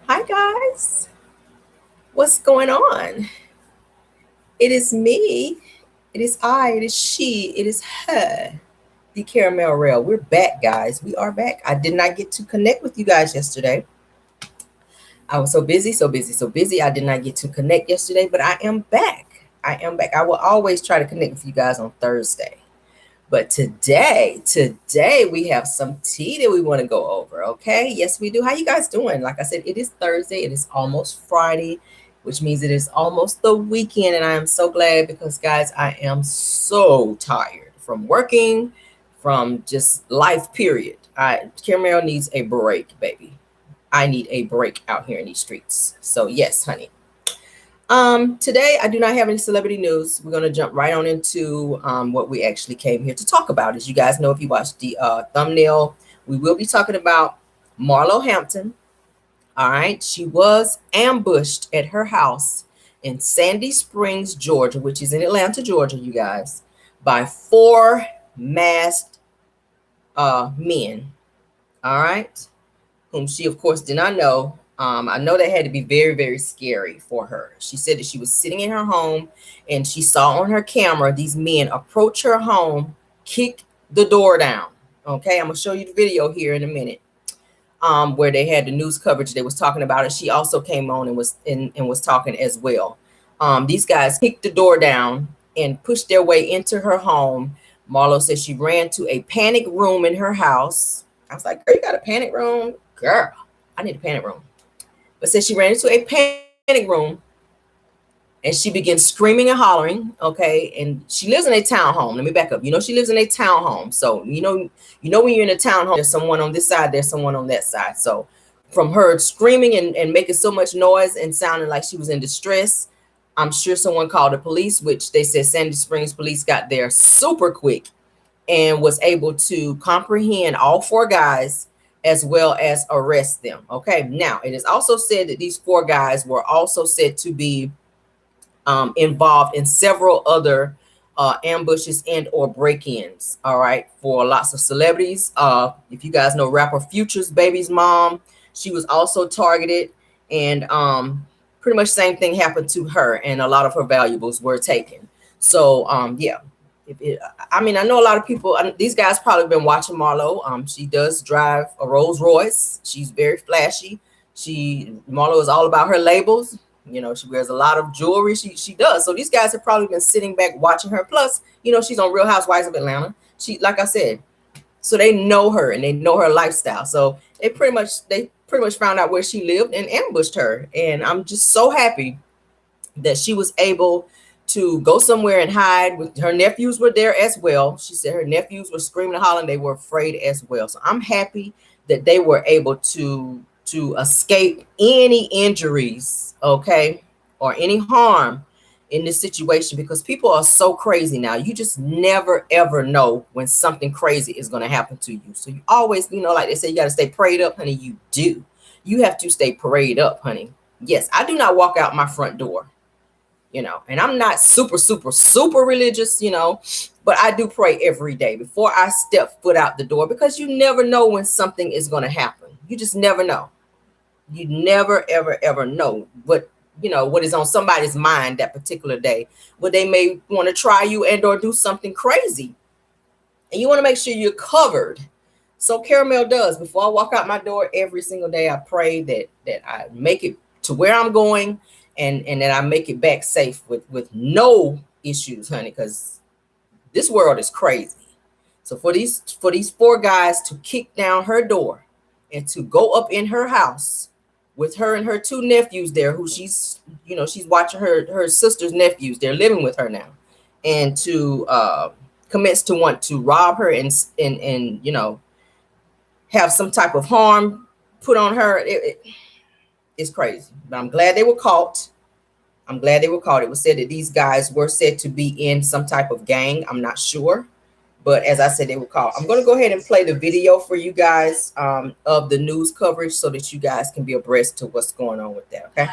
Hi, guys. What's going on? It is me. It is I. It is she. It is her. The Caramel Rell. We're back, guys. We are back. I did not get to connect with you guys yesterday. I was so busy, so busy, so busy. I did not get to connect yesterday, but I am back. I am back. I will always try to connect with you guys on Thursday. But today we have some tea that we want to go over. Okay. Yes, we do. How you guys doing? Like I said, it is Thursday. It is almost Friday, which means it is almost the weekend. And I am so glad because, guys, I am so tired from working, from just life, period. Caramel needs a break, baby. I need a break out here in these streets. So yes, honey. Today I do not have any celebrity news. We're gonna jump right on into what we actually came here to talk about. As you guys know, if you watched the thumbnail, we will be talking about Marlo Hampton. All right, she was ambushed at her house in Sandy Springs, Georgia, which is in Atlanta, Georgia, you guys, by four masked men. All right, whom she, of course, did not know. I know that had to be very, very scary for her. She said that she was sitting in her home and she saw on her camera these men approach her home, kick the door down. Okay, I'm gonna show you the video here in a minute. Where they had the news coverage, they was talking about it. She also came on and was talking as well. These guys kicked the door down and pushed their way into her home. Marlo said she ran to a panic room in her house. I was like, girl, you got a panic room? Girl, I need a panic room. But said she ran into a panic room and she began screaming and hollering. Okay, and she lives in a townhome. Let me back up. You know, she lives in a townhome. So you know when you're in a townhome, there's someone on this side, there's someone on that side. So from her screaming and making so much noise and sounding like she was in distress, I'm sure someone called the police, which they said Sandy Springs police got there super quick and was able to comprehend all four guys as well as arrest them. Okay, now it is also said that these four guys were also said to be involved in several other ambushes and or break-ins. All right, for lots of celebrities. If you guys know rapper Future's baby's mom, she was also targeted, and pretty much same thing happened to her, and a lot of her valuables were taken. So yeah. I mean, I know a lot of people. These guys probably been watching Marlo. She does drive a Rolls Royce. She's very flashy. Marlo is all about her labels. You know, she wears a lot of jewelry. She does. So these guys have probably been sitting back watching her. Plus, you know, she's on Real Housewives of Atlanta. She, like I said, so they know her and they know her lifestyle. So they pretty much found out where she lived and ambushed her. And I'm just so happy that she was able to go somewhere and hide. With her nephews were there as well. She said her nephews were screaming and hollering. They were afraid as well. So I'm happy that they were able to escape any injuries, okay, or any harm in this situation, because people are so crazy now. You just never ever know when something crazy is going to happen to you. So you always, you know, like they say, you got to stay prayed up, honey. You do. You have to stay prayed up, honey. Yes, I do not walk out my front door, you know, and I'm not super, super, super religious, you know, but I do pray every day before I step foot out the door, because you never know when something is going to happen. You just never know. You never, ever, ever know what, you know, what is on somebody's mind that particular day, where they may want to try you and or do something crazy. And you want to make sure you're covered. So Caramel does. Before I walk out my door every single day, I pray that I make it to where I'm going, and that I make it back safe with no issues, honey, because this world is crazy. So for these four guys to kick down her door and to go up in her house with her and her two nephews there, who she's, you know, she's watching her sister's nephews. They're living with her now, and to commence to want to rob her and you know, have some type of harm put on her. It's crazy. But I'm glad they were caught. I'm glad they were caught. It was said that these guys were said to be in some type of gang. I'm not sure. But as I said, they were caught. I'm going to go ahead and play the video for you guys of the news coverage so that you guys can be abreast to what's going on with that, okay?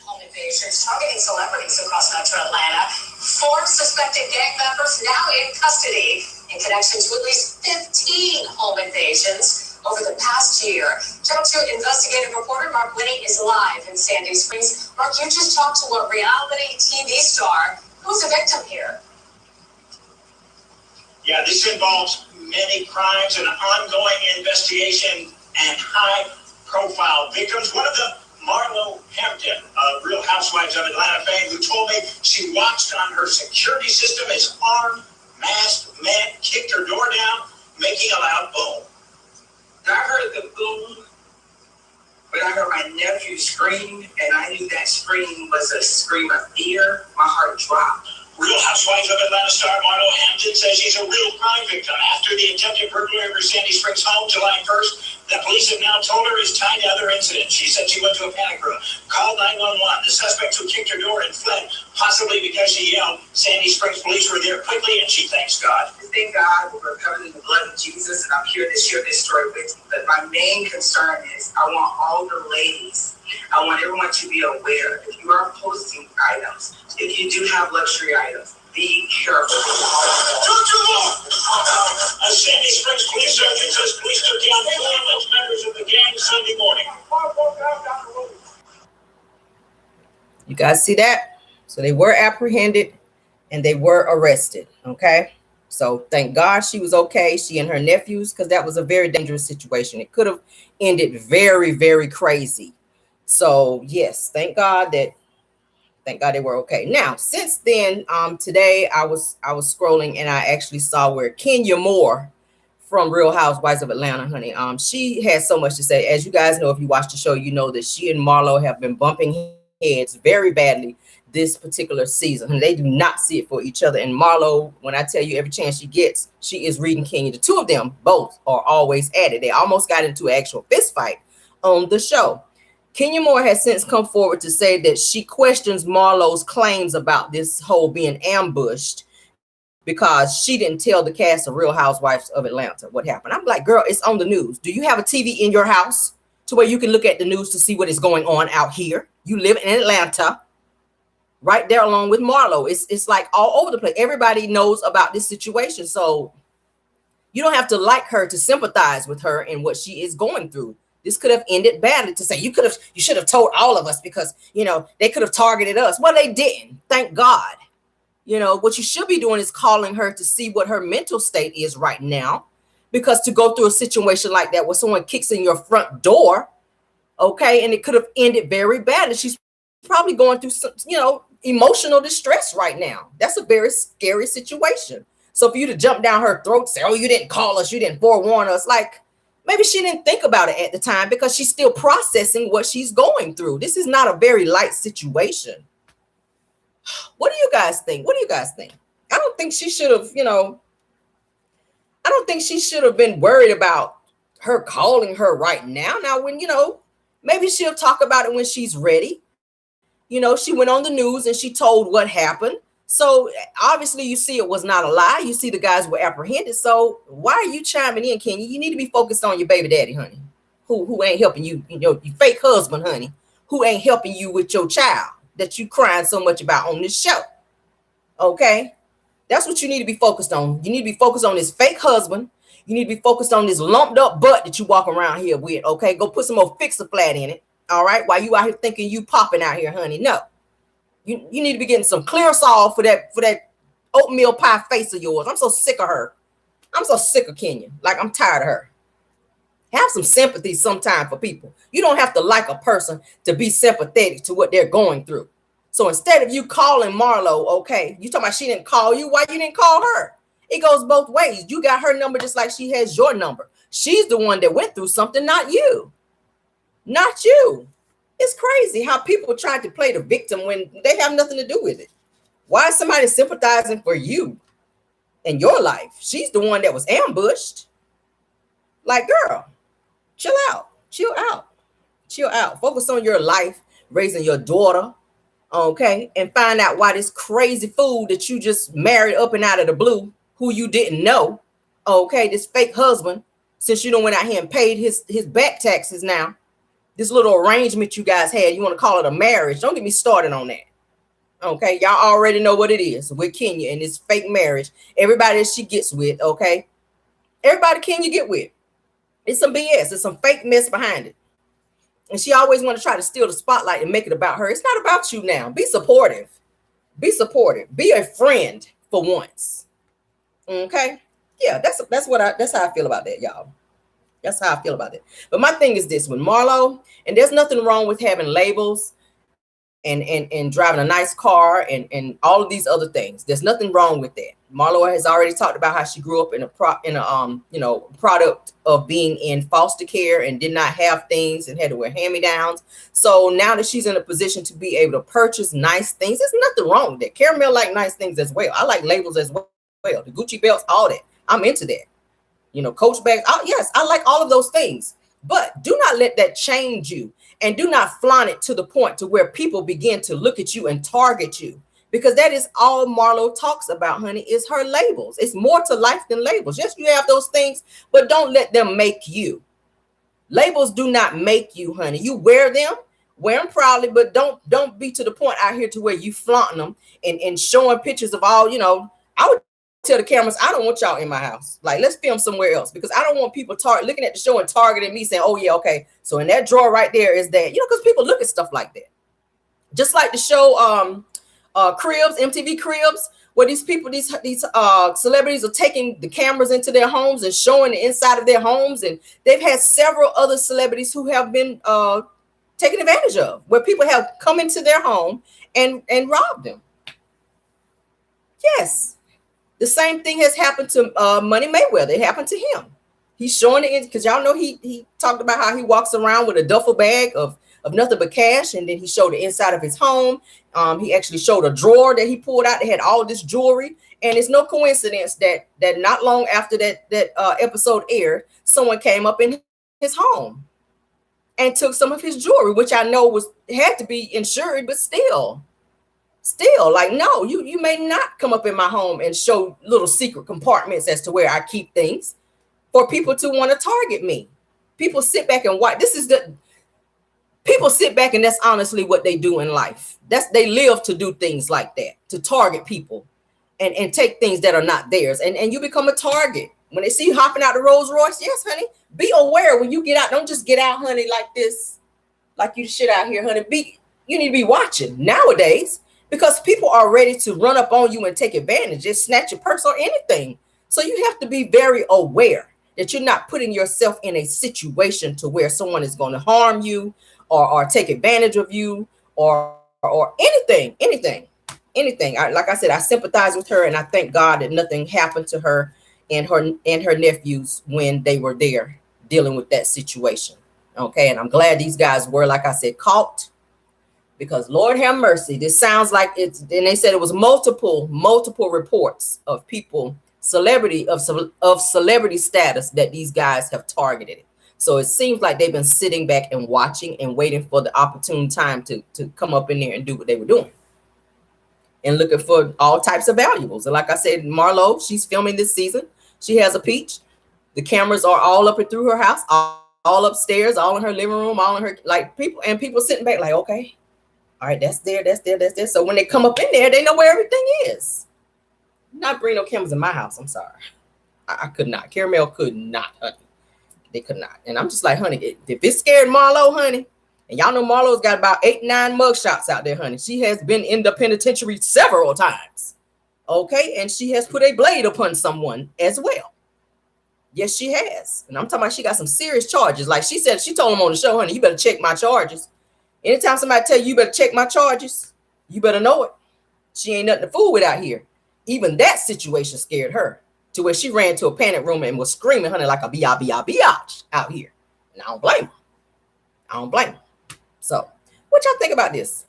Home invasions targeting celebrities across Metro Atlanta. 4 suspected gang members now in custody in connection to at least 15 home invasions. over the past year. Channel 2 investigative reporter Mark Whitney is live in Sandy Springs. Mark, you just talked to a reality TV star who's a victim here. Yeah, this involves many crimes, an ongoing investigation, and high-profile victims. One of them, Marlo Hampton, of Real Housewives of Atlanta fame, who told me she watched on her security system as armed, masked men kicked her door down, making a loud boom. I heard the boom, but I heard my nephew scream, and I knew that scream was a scream of fear. My heart dropped. Real Housewives of Atlanta star Marlo Hampton says she's a real crime victim after the attempted burglary of her Sandy Springs home July 1st. The police have now told her is tied to other incidents. She said she went to a panic room, called 911. The suspects who kicked her door and fled, possibly because she yelled. Sandy Springs police were there quickly, and she thanks God. Thank God we're covered in the blood of Jesus, and I'm here to share this story with you. But my main concern is I want all the ladies, I want everyone to be aware. If you are posting items, if you do have luxury items, be careful. Don't you look! A Sandy Springs police sergeant says police took down 4 alleged members of the gang Sunday morning. You guys see that? So they were apprehended and they were arrested. Okay. So thank God she was okay. She and her nephews, because that was a very dangerous situation. It could have ended very, very crazy. So yes, thank God they were okay. Now, since then, today I was scrolling and I actually saw where Kenya Moore from Real Housewives of Atlanta, honey. She has so much to say. As you guys know, if you watch the show, you know that she and Marlo have been bumping heads very badly this particular season. And they do not see it for each other. And Marlo, when I tell you every chance she gets, she is reading Kenya. The two of them both are always at it. They almost got into an actual fist fight on the show. Kenya Moore has since come forward to say that she questions Marlo's claims about this whole being ambushed because she didn't tell the cast of Real Housewives of Atlanta what happened. I'm like, girl, it's on the news. Do you have a TV in your house to where you can look at the news to see what is going on out here? You live in Atlanta, right there along with Marlo. It's like all over the place. Everybody knows about this situation. So you don't have to like her to sympathize with her and what she is going through. This could have ended badly. To say you should have told all of us because, you know, they could have targeted us. Well, they didn't. Thank God. You know, what you should be doing is calling her to see what her mental state is right now, because to go through a situation like that where someone kicks in your front door, okay, and it could have ended very badly. She's probably going through some, you know, emotional distress right now. That's a very scary situation. So for you to jump down her throat, say, oh, you didn't call us, you didn't forewarn us, like, maybe she didn't think about it at the time because she's still processing what she's going through. This is not a very light situation. What do you guys think? What do you guys think? I don't think she should have, you know, I don't think she should have been worried about her calling her right now. Now, when, you know, maybe she'll talk about it when she's ready. You know, she went on the news and she told what happened. So obviously you see it was not a lie. You see the guys were apprehended. So why are you chiming in, Kenya? You need to be focused on your baby daddy, honey, who ain't helping you, you know, your fake husband, honey, who ain't helping you with your child that you crying so much about on this show. Okay? That's what you need to be focused on. You need to be focused on this fake husband. You need to be focused on this lumped up butt that you walk around here with. Okay? Go put some more Fix-A-Flat in it. All right? While you out here thinking you popping out here, honey. No. You need to be getting some Clearasil for that oatmeal pie face of yours. I'm so sick of her. I'm so sick of Kenya. Like, I'm tired of her. Have some sympathy sometime for people. You don't have to like a person to be sympathetic to what they're going through. So instead of you calling Marlo, okay, you talking about she didn't call you, why you didn't call her? It goes both ways. You got her number just like she has your number. She's the one that went through something, not you. Not you. It's crazy how people try to play the victim when they have nothing to do with it. Why is somebody sympathizing for you in your life? She's the one that was ambushed. Like, girl, chill out. Chill out. Chill out. Focus on your life, raising your daughter, okay? And find out why this crazy fool that you just married up and out of the blue, who you didn't know, okay, this fake husband, since you done went out here and paid his back taxes now, this little arrangement you guys had, you want to call it a marriage. Don't get me started on that. Okay, y'all already know what it is with Kenya and this fake marriage. Everybody that she gets with, okay? Everybody Kenya get with. It's some BS. It's some fake mess behind it. And she always want to try to steal the spotlight and make it about her. It's not about you now. Be supportive. Be supportive. Be a friend for once. Okay? Yeah, that's how I feel about that, y'all. That's how I feel about it. But my thing is this: with Marlo, and there's nothing wrong with having labels and driving a nice car and all of these other things. There's nothing wrong with that. Marlo has already talked about how she grew up in a product of being in foster care and did not have things and had to wear hand-me-downs. So now that she's in a position to be able to purchase nice things, there's nothing wrong with that. Caramel like nice things as well. I like labels as well. The Gucci belts, all that. I'm into that. Coach bags. Yes, I like all of those things. But do not let that change you, and do not flaunt it to the point to where people begin to look at you and target you, because that is all Marlo talks about, honey, is her labels. It's more to life than labels. Yes, you have those things, but don't let them make you. Labels do not make you, honey. You wear them proudly, but don't be to the point out here to where you flaunting them and showing pictures of all, I would tell the cameras, I don't want y'all in my house. Like, let's film somewhere else, because I don't want people looking at the show and targeting me saying, oh yeah, okay, so in that drawer right there is that, because people look at stuff like that. Just like the show Cribs, MTV Cribs, where these celebrities are taking the cameras into their homes and showing the inside of their homes, and they've had several other celebrities who have been taken advantage of, where people have come into their home and robbed them. Yes. The same thing has happened to Money Mayweather. It happened to him. He's showing it because y'all know he talked about how he walks around with a duffel bag of nothing but cash, and then he showed the inside of his home. He actually showed a drawer that he pulled out that had all this jewelry. And it's no coincidence that not long after that episode aired, someone came up in his home and took some of his jewelry, which I know had to be insured, but still, like, no, you may not come up in my home and show little secret compartments as to where I keep things for people to want to target me. People sit back and watch. People sit back, and that's honestly what they do in life. They live to do things like that, to target people and take things that are not theirs. And you become a target. When they see you hopping out the Rolls Royce, yes, honey, be aware when you get out. Don't just get out, honey, like this, like you shit out here, honey. You need to be watching nowadays, because people are ready to run up on you and take advantage, just snatch your purse or anything. So you have to be very aware that you're not putting yourself in a situation to where someone is going to harm you or take advantage of you or anything. Like I said, I sympathize with her, and I thank God that nothing happened to her and her nephews when they were there dealing with that situation. Okay, and I'm glad these guys were, like I said, caught. Because Lord have mercy, this sounds like it's, and they said it was multiple reports of people, celebrity status that these guys have targeted. So it seems like they've been sitting back and watching and waiting for the opportune time to come up in there and do what they were doing. And looking for all types of valuables. And like I said, Marlo, she's filming this season. She has a peach. The cameras are all up and through her house, all upstairs, all in her living room, all in her, like, people sitting back like, okay. All right, that's there. So when they come up in there, they know where everything is. Not bring no cameras in my house. I'm sorry. I could not. Caramel could not, honey. They could not. And I'm just like, honey, if it scared Marlo, honey, and y'all know Marlo's got about 8-9 mugshots out there, honey. She has been in the penitentiary several times. Okay, and she has put a blade upon someone as well. Yes, she has. And I'm talking about she got some serious charges. Like she said, she told him on the show, honey, you better check my charges. Anytime somebody tell you better check my charges, you better know it. She ain't nothing to fool with out here. Even that situation scared her to where she ran to a panic room and was screaming, honey, like a biatch out here. And I don't blame her. So what y'all think about this?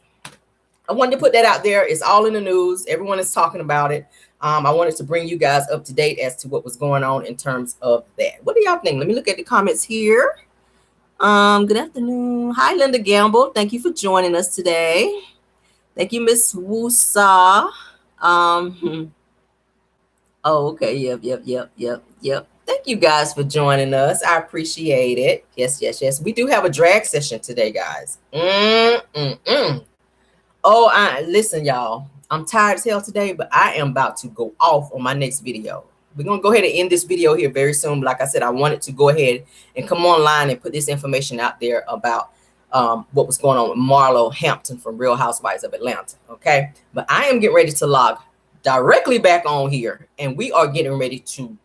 I wanted to put that out there. It's all in the news. Everyone is talking about it. I wanted to bring you guys up to date as to what was going on in terms of that. What do y'all think? Let me look at the comments here. Good afternoon. Hi, Linda Gamble. Thank you for joining us today. Thank you, Miss Woosa. Oh, okay. Yep. Thank you guys for joining us. I appreciate it. Yes. We do have a drag session today, guys. Oh, listen, y'all. I'm tired as hell today, but I am about to go off on my next video. we're going to go ahead and end this video here very soon. But like I said, I wanted to go ahead and come online and put this information out there about what was going on with Marlo Hampton from Real Housewives of Atlanta. Okay. But I am getting ready to log directly back on here, and we are getting ready to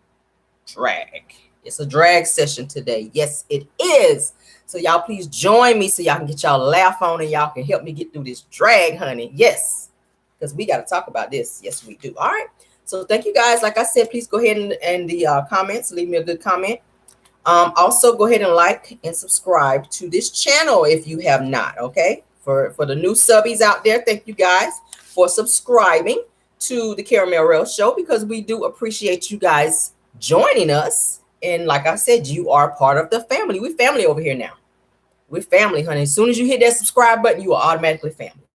drag. It's a drag session today. Yes, it is. So y'all please join me so y'all can get y'all laugh on and y'all can help me get through this drag, honey. Yes, because we got to talk about this. Yes, we do. All right. So thank you guys. Like I said, please go ahead and the comments, leave me a good comment. Also go ahead and like and subscribe to this channel if you have not. Okay. For the new subbies out there, thank you guys for subscribing to the Caramel Rell Show, because we do appreciate you guys joining us. And like I said, you are part of the family. We're family over here now. We're family, honey. As soon as you hit that subscribe button, you are automatically family.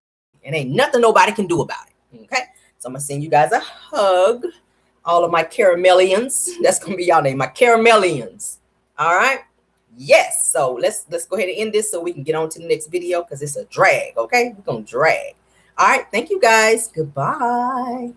And ain't nothing nobody can do about it. Okay. So I'm going to send you guys a hug. All of my caramelians. That's going to be y'all name. My caramelians. All right. Yes. So let's go ahead and end this so we can get on to the next video, because it's a drag. Okay. We're going to drag. All right. Thank you guys. Goodbye.